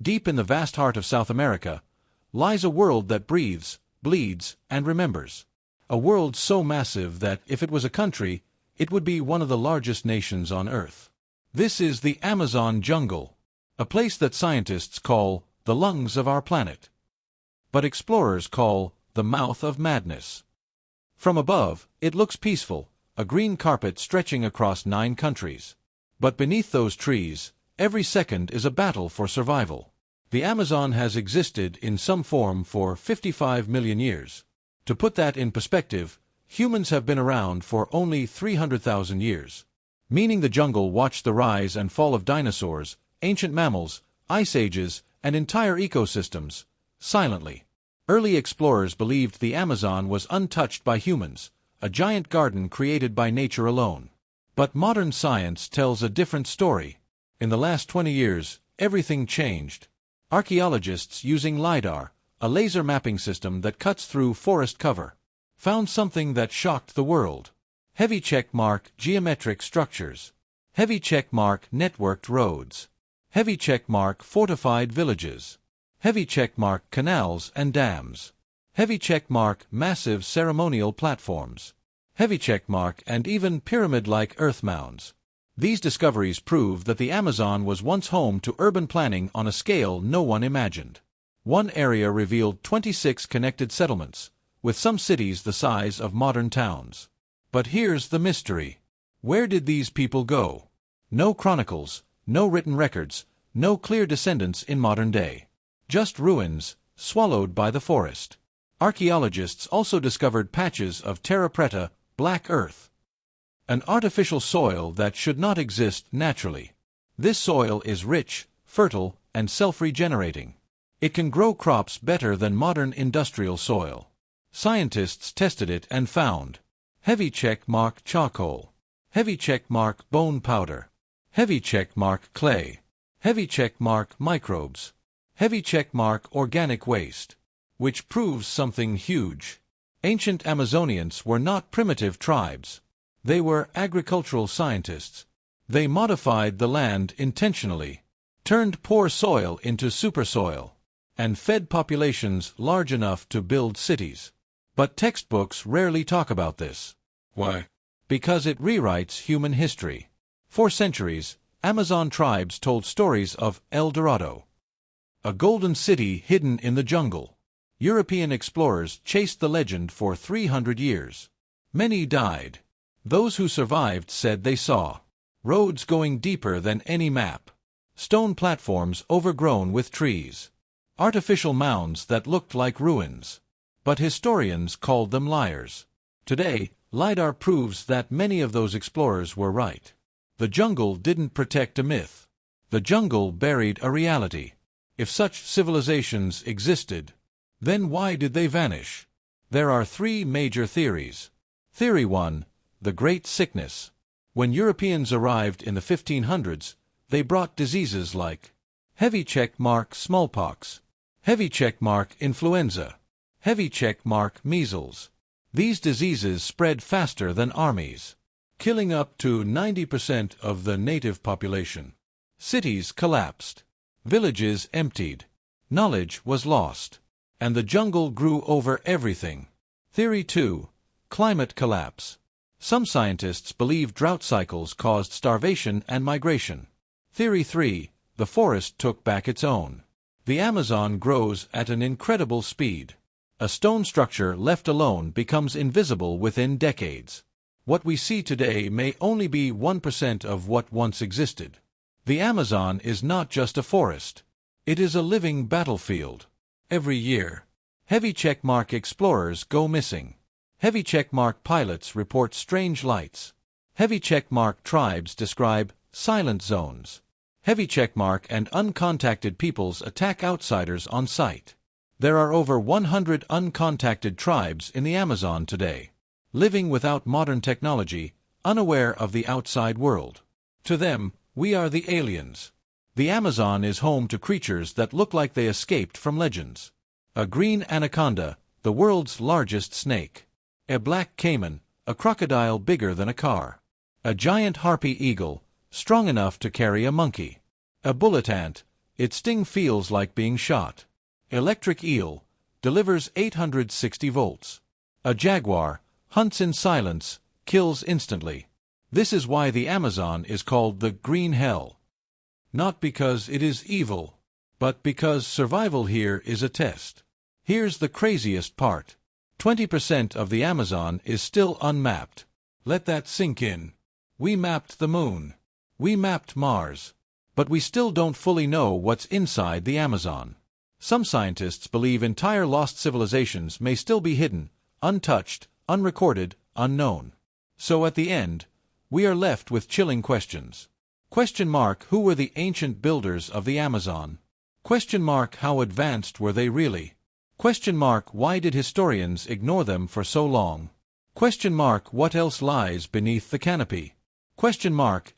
Deep in the vast heart of South America lies a world that breathes, bleeds, and remembers. A world so massive that, if it was a country, it would be one of the largest nations on Earth. This is the Amazon jungle, a place that scientists call the lungs of our planet, but explorers call the mouth of madness. From above, it looks peaceful, a green carpet stretching across 9 countries. But beneath those trees, every second is a battle for survival. The Amazon has existed in some form for 55 million years. To put that in perspective, humans have been around for only 300,000 years. Meaning the jungle watched the rise and fall of dinosaurs, ancient mammals, ice ages, and entire ecosystems, silently. Early explorers believed the Amazon was untouched by humans, a giant garden created by nature alone. But modern science tells a different story. In the last 20 years, everything changed. Archaeologists using LIDAR, a laser mapping system that cuts through forest cover, found something that shocked the world. Heavy checkmark geometric structures. Heavy checkmark networked roads. Heavy checkmark fortified villages. Heavy checkmark canals and dams. Heavy checkmark massive ceremonial platforms. Heavy checkmark and even pyramid-like earth mounds. These discoveries prove that the Amazon was once home to urban planning on a scale no one imagined. One area revealed 26 connected settlements, with some cities the size of modern towns. But here's the mystery. Where did these people go? No chronicles, no written records, no clear descendants in modern day. Just ruins, swallowed by the forest. Archaeologists also discovered patches of terra preta, black earth, an artificial soil that should not exist naturally. This soil is rich, fertile, and self-regenerating. It can grow crops better than modern industrial soil. Scientists tested it and found heavy checkmark charcoal, heavy checkmark bone powder, heavy checkmark clay, heavy checkmark microbes, heavy checkmark organic waste, which proves something huge. Ancient Amazonians were not primitive tribes. They were agricultural scientists. They modified the land intentionally, turned poor soil into supersoil, and fed populations large enough to build cities. But textbooks rarely talk about this. Why? Because it rewrites human history. For centuries, Amazon tribes told stories of El Dorado, a golden city hidden in the jungle. European explorers chased the legend for 300 years. Many died. Those who survived said they saw roads going deeper than any map, stone platforms overgrown with trees, artificial mounds that looked like ruins. But historians called them liars. Today, LIDAR proves that many of those explorers were right. The jungle didn't protect a myth. The jungle buried a reality. If such civilizations existed, then why did they vanish? There are 3 major theories. Theory 1. The Great Sickness. When Europeans arrived in the 1500s, they brought diseases like heavy checkmark smallpox, heavy checkmark influenza, heavy checkmark measles. These diseases spread faster than armies, killing up to 90% of the native population. Cities collapsed. Villages emptied. Knowledge was lost. And the jungle grew over everything. Theory 2. Climate collapse. Some scientists believe drought cycles caused starvation and migration. Theory 3. The forest took back its own. The Amazon grows at an incredible speed. A stone structure left alone becomes invisible within decades. What we see today may only be 1% of what once existed. The Amazon is not just a forest. It is a living battlefield. Every year, heavy checkmark explorers go missing. Heavy checkmark pilots report strange lights. Heavy checkmark tribes describe silent zones. Heavy checkmark and uncontacted peoples attack outsiders on sight. There are over 100 uncontacted tribes in the Amazon today, living without modern technology, unaware of the outside world. To them, we are the aliens. The Amazon is home to creatures that look like they escaped from legends. A green anaconda, the world's largest snake. A black caiman, a crocodile bigger than a car. A giant harpy eagle, strong enough to carry a monkey. A bullet ant, its sting feels like being shot. Electric eel delivers 860 volts. A jaguar hunts in silence, kills instantly. This is why the Amazon is called the Green Hell. Not because it is evil, but because survival here is a test. Here's the craziest part. 20% of the Amazon is still unmapped. Let that sink in. We mapped the moon. We mapped Mars. But we still don't fully know what's inside the Amazon. Some scientists believe entire lost civilizations may still be hidden, untouched, unrecorded, unknown. So at the end, we are left with chilling questions. Who were the ancient builders of the Amazon? How advanced were they really? Why did historians ignore them for so long? What else lies beneath the canopy?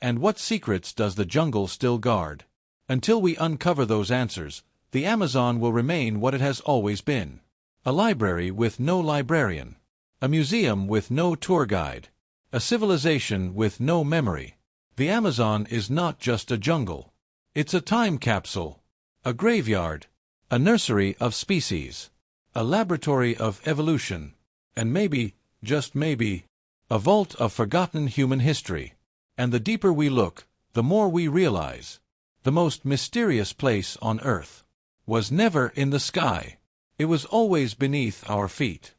And what secrets does the jungle still guard? Until we uncover those answers, the Amazon will remain what it has always been. A library with no librarian. A museum with no tour guide. A civilization with no memory. The Amazon is not just a jungle. It's a time capsule. A graveyard. A nursery of species. A laboratory of evolution. And maybe, just maybe, a vault of forgotten human history. And the deeper we look, the more we realize. The most mysterious place on Earth was never in the sky. It was always beneath our feet.